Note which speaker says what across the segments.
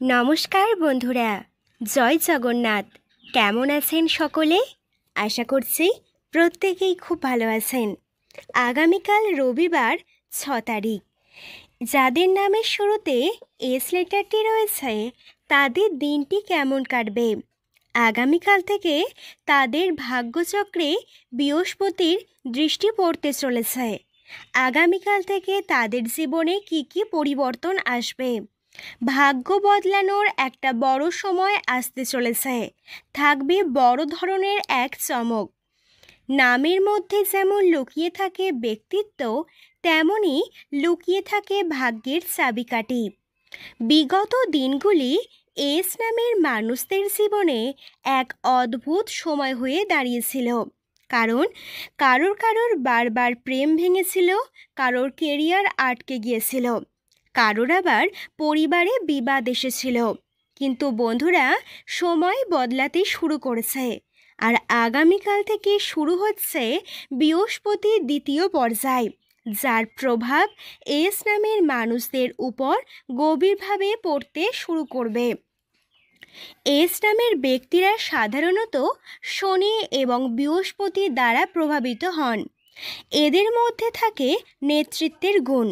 Speaker 1: নমস্কার বন্ধুরা, জয় জগন্নাথ। কেমন আছেন সকলে? আশা করছি প্রত্যেকেই খুব ভালো আছেন। আগামীকাল রবিবার 6 তারিখ। যাদের নামের শুরুতে এস লেটারটি রয়েছে তাদের দিনটি কেমন কাটবে? আগামীকাল থেকে তাদের ভাগ্যচক্রে বৃহস্পতির দৃষ্টি পড়তে চলেছে। আগামীকাল থেকে তাদের জীবনে কি কি পরিবর্তন আসবে? ভাগ্য বদলানোর একটা বড় সময় আসতে চলেছে। থাকবে বড় ধরনের এক চমক। নামের মধ্যে যেমন লুকিয়ে থাকে ব্যক্তিত্ব, তেমনি লুকিয়ে থাকে ভাগ্যের চাবিকাঠি। বিগত দিনগুলি এস নামের মানুষদের জীবনে এক অদ্ভুত সময় হয়ে দাঁড়িয়েছিল। কারণ কারোর বারবার প্রেম ভেঙেছিল, কারোর কেরিয়ার আটকে গিয়েছিল, কারোর আবার পরিবারে বিবাদ এসেছিল। কিন্তু বন্ধুরা, সময় বদলাতে শুরু করেছে। আর আগামীকাল থেকে শুরু হচ্ছে বৃহস্পতির দ্বিতীয় পর্যায়, যার প্রভাব এস নামের মানুষদের উপর গভীরভাবে পড়তে শুরু করবে। এস নামের ব্যক্তিরা সাধারণত শনি এবং বৃহস্পতি দ্বারা প্রভাবিত হন। এদের মধ্যে থাকে নেতৃত্বের গুণ,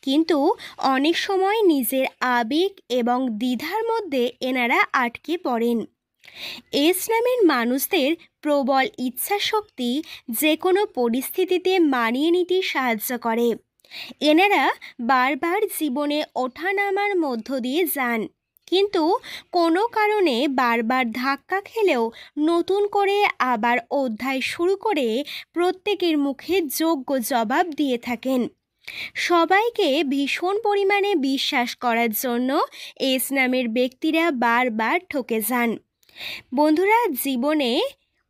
Speaker 1: কিন্তু অনেক সময় নিজের আবেগ এবং দ্বিধার মধ্যে এনারা আটকে পড়েন। এস নামের মানুষদের প্রবল ইচ্ছাশক্তি যে কোনো পরিস্থিতিতে মানিয়ে নিতে সাহায্য করে। এনারা বারবার জীবনে ওঠানামার মধ্য দিয়ে যান, কিন্তু কোনো কারণে বারবার ধাক্কা খেলেও নতুন করে আবার অধ্যায় শুরু করে প্রত্যেকের মুখে যোগ্য জবাব দিয়ে থাকেন। সবাইকে ভীষণ পরিমাণে বিশ্বাস করার জন্য এস নামের ব্যক্তিরা বারবার ঠকে যান। বন্ধুরা, জীবনে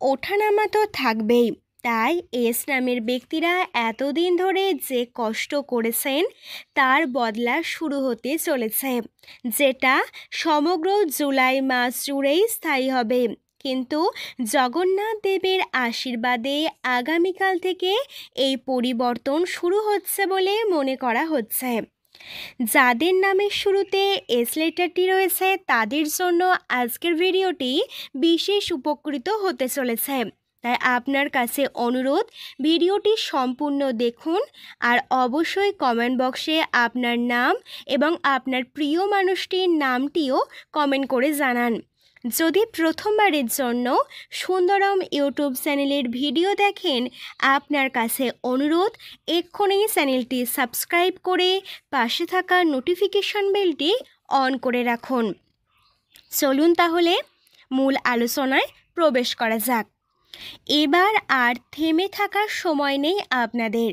Speaker 1: ওঠানামা তো থাকবেই, তাই এস নামের ব্যক্তিরা এতদিন ধরে যে কষ্ট করেছেন তার বদলা শুরু হতে চলেছে, যেটা সমগ্র জুলাই মাস জুড়েই স্থায়ী হবে। কিন্তু জগন্নাথ দেবের আশীর্বাদে আগামীকাল থেকে এই পরিবর্তন শুরু হচ্ছে বলে মনে করা হচ্ছে। যাদের নামের শুরুতে এস লেটারটি রয়েছে তাদের জন্য আজকের ভিডিওটি বিশেষ উপকৃত হতে চলেছে। তাই আপনার কাছে অনুরোধ, ভিডিওটি সম্পূর্ণ দেখুন আর অবশ্যই কমেন্ট বক্সে আপনার নাম এবং আপনার প্রিয় মানুষটির নামটিও কমেন্ট করে জানান। যদি প্রথমবারের জন্য সুন্দরম ইউটিউব চ্যানেলের ভিডিও দেখেন, আপনার কাছে অনুরোধ, এক্ষুনি চ্যানেলটি সাবস্ক্রাইব করে পাশে থাকা নোটিফিকেশন বেলটি অন করে রাখুন। চলুন তাহলে মূল আলোচনায় প্রবেশ করা যাক। এবার আর থেমে থাকার সময় নেই আপনাদের।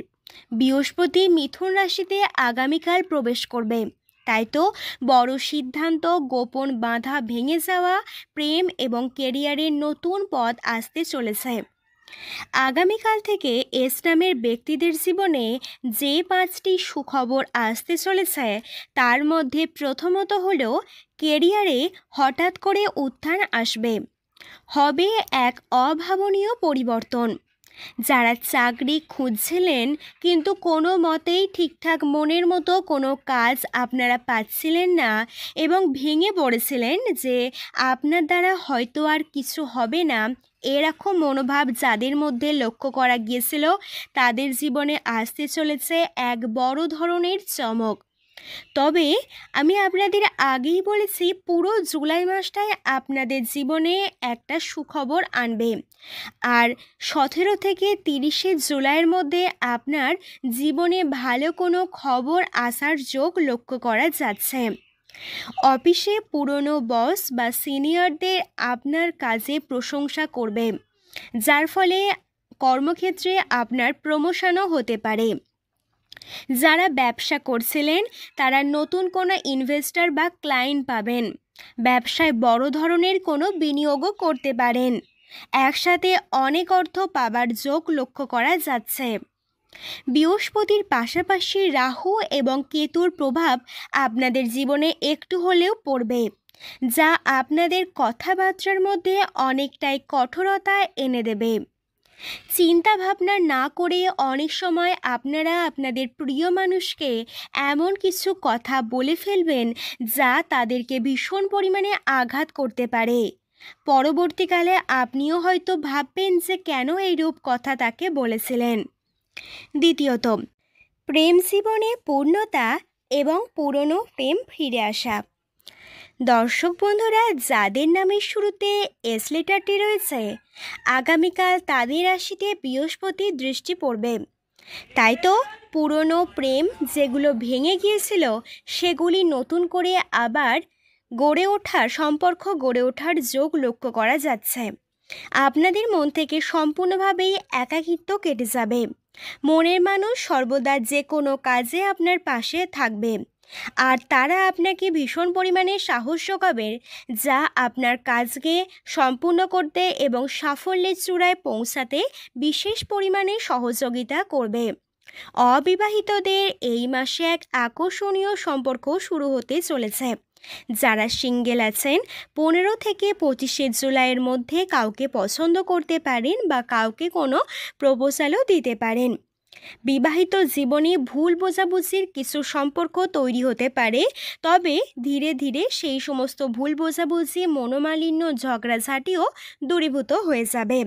Speaker 1: বৃহস্পতি মিথুন রাশিতে আগামীকাল প্রবেশ করবে। তাই তো বড় সিদ্ধান্ত, গোপন বাধা ভেঙে যাওয়া, প্রেম এবং কেরিয়ারের নতুন পথ আসতে চলেছে। আগামীকাল থেকে এস নামের ব্যক্তিদের জীবনে যে 5টি সুখবর আসতে চলেছে তার মধ্যে প্রথমত হলো কেরিয়ারে হঠাৎ করে উত্থান আসবে। হবে এক অভাবনীয় পরিবর্তন। যারা চাকরি খুঁজছিলেন কিন্তু কোনো মতেই ঠিকঠাক মনের মতো কোনো কাজ আপনারা পাচ্ছিলেন না এবং ভেঙে পড়েছিলেন যে আপনার দ্বারা হয়তো আর কিছু হবে না, এরকম মনোভাব যাদের মধ্যে লক্ষ্য করা গিয়েছিল, তাদের জীবনে আসতে চলেছে এক বড় ধরনের চমক। তবে আমি আপনাদের আগেই বলেছি, পুরো জুলাই মাসটাই আপনাদের জীবনে একটা সুখবর আনবে। আর 17 থেকে 30শে জুলাইয়ের মধ্যে আপনার জীবনে ভালো কোনো খবর আসার যোগ লক্ষ্য করা যাচ্ছে। অফিসে পুরনো বস বা সিনিয়রদের আপনার কাজে প্রশংসা করবে, যার ফলে কর্মক্ষেত্রে আপনার প্রমোশনও হতে পারে। যারা ব্যবসা করছিলেন তারা নতুন কোনো ইনভেস্টর বা ক্লায়েন্ট পাবেন। ব্যবসায় বড় ধরনের কোনো বিনিয়োগও করতে পারেন। একসাথে অনেক অর্থ পাবার যোগ লক্ষ্য করা যাচ্ছে। বৃহস্পতির পাশাপাশি রাহু এবং কেতুর প্রভাব আপনাদের জীবনে একটু হলেও পড়বে, যা আপনাদের কথাবার্তার মধ্যে অনেকটাই কঠোরতা এনে দেবে। চিন্তা ভাবনা না করে অনেক সময় আপনারা আপনাদের প্রিয় মানুষকে এমন কিছু কথা বলে ফেলবেন যা তাদেরকে ভীষণ পরিমাণে আঘাত করতে পারে। পরবর্তীকালে আপনিও হয়তো ভাববেন যে কেন এইরূপ কথা তাকে বলেছিলেন। দ্বিতীয়ত, প্রেম জীবনে পূর্ণতা এবং পুরনো প্রেম ফিরে আসা। দর্শক বন্ধুরা, যাদের নামের শুরুতে এস লেটারটি রয়েছে, আগামীকাল তাদের রাশিতে বৃহস্পতির দৃষ্টি পড়বে। তাই তো পুরনো প্রেম যেগুলো ভেঙে গিয়েছিল সেগুলি নতুন করে আবার সম্পর্ক গড়ে ওঠার যোগ লক্ষ্য করা যাচ্ছে। আপনাদের মন থেকে সম্পূর্ণভাবেই একাকিত্ব কেটে যাবে। মনের মানুষ সর্বদা যে কোনো কাজে আপনার পাশে থাকবে, আর তারা আপনাকে ভীষণ পরিমাণে সাহস যোগাবে, যা আপনার কাজকে সম্পূর্ণ করতে এবং সাফল্যের চূড়ায় পৌঁছাতে বিশেষ পরিমাণে সহযোগিতা করবে। অবিবাহিতদের এই মাসে এক আকর্ষণীয় সম্পর্ক শুরু হতে চলেছে। যারা সিঙ্গেল আছেন, 15 থেকে 25 জুলাইয়ের মধ্যে কাউকে পছন্দ করতে পারেন বা কাউকে কোনো প্রপোজালও দিতে পারেন। বিবাহিত জীবনে ভুল বোঝাবুঝির কিছু সম্পর্ক তৈরি হতে পারে, তবে ধীরে ধীরে সেই সমস্ত ভুল বোঝাবুঝি, মনোমালিন্য, ঝগড়াঝাটিও দূরীভূত হয়ে যাবে।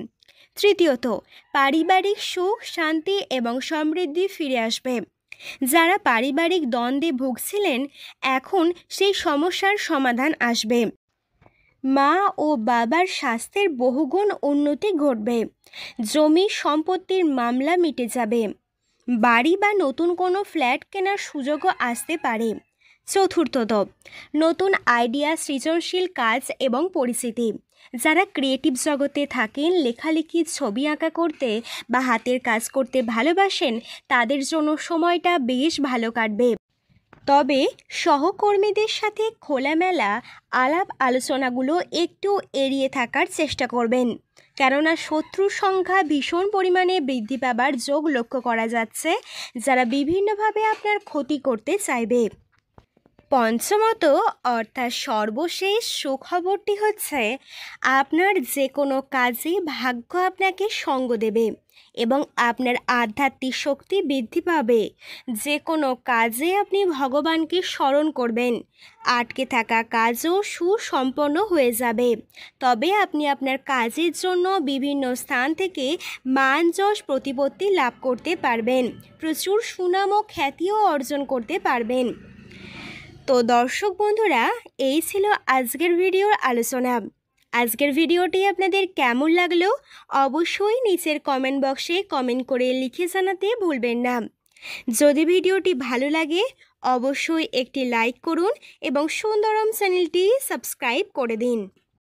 Speaker 1: তৃতীয়ত, পারিবারিক সুখ, শান্তি এবং সমৃদ্ধি ফিরে আসবে। যারা পারিবারিক দ্বন্দ্বে ভুগছিলেন, এখন সেই সমস্যার সমাধান আসবে। মা ও বাবার স্বাস্থ্যের বহুগুণ উন্নতি ঘটবে। জমি সম্পত্তির মামলা মিটে যাবে। বাড়ি বা নতুন কোনো ফ্ল্যাট কেনার সুযোগও আসতে পারে। চতুর্থত, নতুন আইডিয়া, সৃজনশীল কাজ এবং পরিচিতি। যারা ক্রিয়েটিভ জগতে থাকেন, লেখালেখি, ছবি আঁকা করতে বা হাতের কাজ করতে ভালোবাসেন, তাদের জন্য সময়টা বেশ ভালো কাটবে। তবে সহকর্মীদের সাথে খোলামেলা আলাপ আলোচনাগুলো একটু এড়িয়ে থাকার চেষ্টা করবেন, কেননা শত্রুর সংখ্যা ভীষণ পরিমাণে বৃদ্ধি পাবার যোগ লক্ষ্য করা যাচ্ছে, যারা বিভিন্নভাবে আপনার ক্ষতি করতে চাইবে। পঞ্চমত অর্থাৎ সর্বশেষ সুখবরটি হচ্ছে, আপনার যে কোনো কাজে ভাগ্য আপনাকে সঙ্গ দেবে এবং আপনার আধ্যাত্মিক শক্তি বৃদ্ধি পাবে। যে কোনো কাজে আপনি ভগবানকে স্মরণ করবেন, আটকে থাকা কাজও সুসম্পন্ন হয়ে যাবে। তবে আপনি আপনার কাজের জন্য বিভিন্ন স্থান থেকে মান, যশ, প্রতিপত্তি লাভ করতে পারবেন। প্রচুর সুনাম ও খ্যাতিও অর্জন করতে পারবেন। তো দর্শক বন্ধুরা, এই ছিল আজকের ভিডিওর আলোচনা। আজকের ভিডিওটি আপনাদের কেমন লাগলো অবশ্যই নিচের কমেন্ট বক্সে কমেন্ট করে লিখে জানাতে ভুলবেন না। যদি ভিডিওটি ভালো লাগে অবশ্যই একটি লাইক করুন এবং সুন্দরম চ্যানেলটি সাবস্ক্রাইব করে দিন।